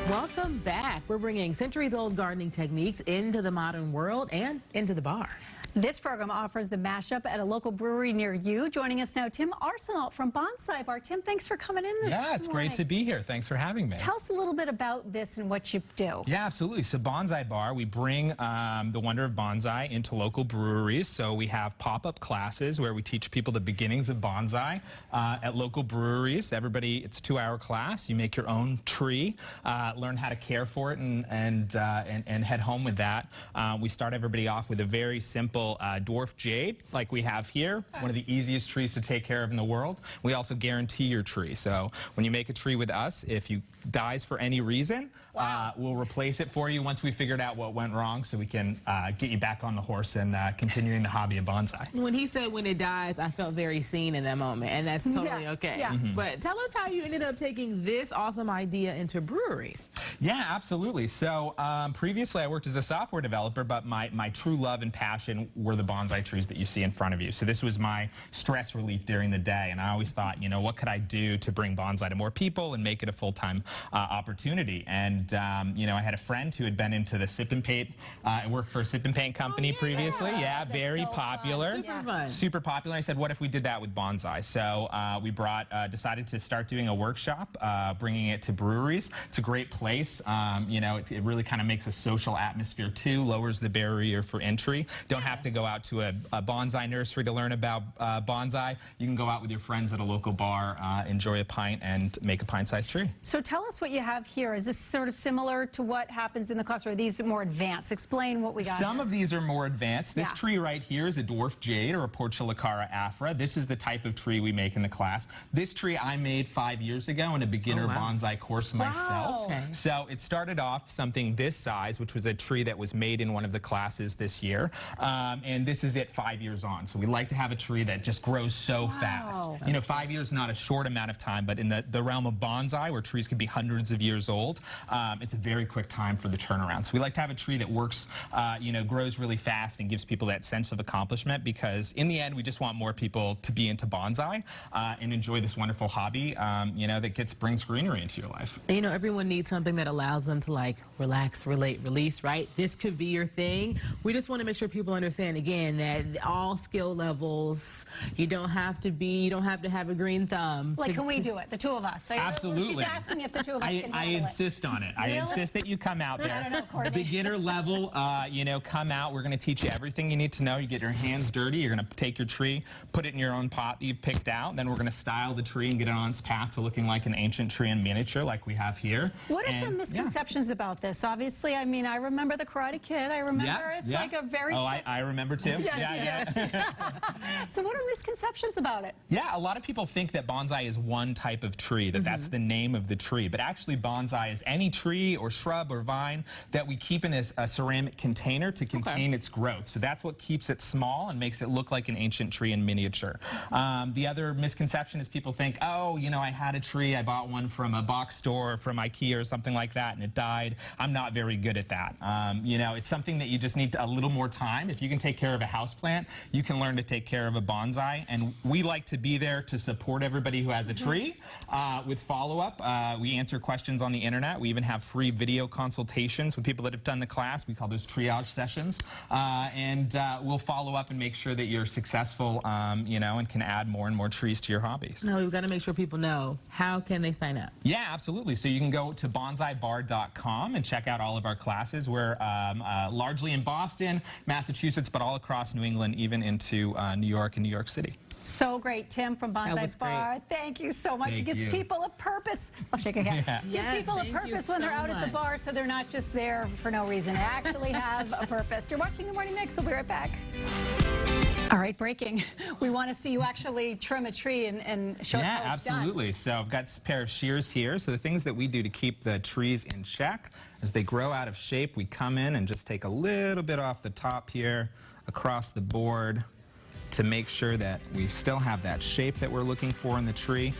Welcome back. We're bringing centuries-old gardening techniques into the modern world and into the bar. This program offers the mashup at a local brewery near you. Joining us now, Tim Arsenault from Bonsai Bar. Tim, thanks for coming in this morning. Yeah, it's great to be here. Thanks for having me. Tell us a little bit about this and what you do. Yeah, absolutely. So Bonsai Bar, we bring the wonder of bonsai into local breweries. So we have pop-up classes where we teach people the beginnings of bonsai at local breweries. Everybody, it's a 2-hour class. You make your own tree, learn how to care for it, and head home with that. We start everybody off with a very simple dwarf jade like we have here, one of the easiest trees to take care of in the world. We also guarantee your tree. So when you make a tree with us, if you dies for any reason, we'll replace it for you once we figured out what went wrong, so we can get you back on the horse and continuing the hobby of bonsai. When he said when it dies, I felt very seen in that moment, and that's totally okay. Yeah. But tell us how you ended up taking this awesome idea into breweries. Yeah, absolutely. So previously I worked as a software developer, but my true love and passion were the bonsai trees that you see in front of you. So this was my stress relief during the day, and I always thought, you know, what could I do to bring bonsai to more people and make it a full-time opportunity? And you know, I had a friend who had been into the sip and paint, worked for a sip and paint company previously. Yeah, very popular. Super fun. Super popular. I said, what if we did that with bonsai? So we decided to start doing a workshop, bringing it to breweries. It's a great place. You know, it really kind of makes a social atmosphere too, lowers the barrier for entry. Don't have to go out to a bonsai nursery to learn about bonsai. You can go out with your friends at a local bar, enjoy a pint, and make a pint-sized tree. So tell us what you have here. Is this sort of similar to what happens in the class, or are these more advanced? Explain what we got Some here. of these are more advanced. This tree right here is a dwarf jade, or a Portulacara afra. This is the type of tree we make in the class. This tree I made 5 years ago in a beginner bonsai course myself. Okay. So it started off something this size, which was a tree that was made in one of the classes this year. And this is it 5 years on. So we like to have a tree that just grows so fast. You know, 5 years is not a short amount of time, but in the realm of bonsai, where trees can be hundreds of years old, it's a very quick time for the turnaround. So we like to have a tree that works, you know, grows really fast and gives people that sense of accomplishment, because in the end, we just want more people to be into bonsai and enjoy this wonderful hobby, you know, that brings greenery into your life. You know, everyone needs something that allows them to, like, relax, relate, release, right? This could be your thing. We just want to make sure people understand, again, that all skill levels, you don't have to have a green thumb. Like, can we do it, the two of us? So Absolutely. She's asking if the two of us can I handle insist on it. Really? I insist that you come out there. I don't know, Courtney. Beginner level, you know, come out. We're going to teach you everything you need to know. You get your hands dirty. You're going to take your tree, put it in your own pot that you've picked out. Then we're going to style the tree and get it on its path to looking like an ancient tree in miniature like we have here. What are some misconceptions about this? Obviously, I mean, I remember the Karate Kid. I remember it's like a very... Oh, I remember too. Yes, So what are misconceptions about it? Yeah, a lot of people think that bonsai is one type of tree, that's the name of the tree. But actually, bonsai is any tree or shrub or vine that we keep in a ceramic container to contain its growth. So that's what keeps it small and makes it look like an ancient tree in miniature. The other misconception is people think, oh, you know, I had a tree, I bought one from a box store or from IKEA or something like that, and it died. I'm not very good at that. You know, it's something that you just need a little more time. If you can take care of a houseplant, you can learn to take care of a bonsai. And we like to be there to support everybody who has a tree with follow-up. We answer questions on the internet. We even have free video consultations with people that have done the class. We call those triage sessions. And we'll follow up and make sure that you're successful, you know, and can add more and more trees to your hobbies. No, we've got to make sure people know, how can they sign up? Yeah, absolutely. So you can go to bonsaibar.com and check out all of our classes. We're largely in Boston, Massachusetts, but all across New England, even into New York and New York City. So great, Tim from Bonsai Bar. Thank you so much. It gives people a purpose. I'll shake your hand. Give people a purpose when they're out at the bar, so they're not just there for no reason. They actually have a purpose. You're watching The Morning Mix. We'll be right back. All right, breaking. We want to see you actually trim a tree and show us how it's absolutely. done. So I've got a pair of shears here. So the things that we do to keep the trees in check, as they grow out of shape, we come in and just take a little bit off the top here, across the board, to make sure that we still have that shape that we're looking for in the tree.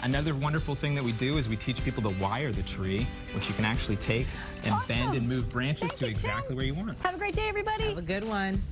Another wonderful thing that we do is we teach people to wire the tree, which you can actually take and bend and move branches to exactly where you want. Have a great day, everybody. Have a good one.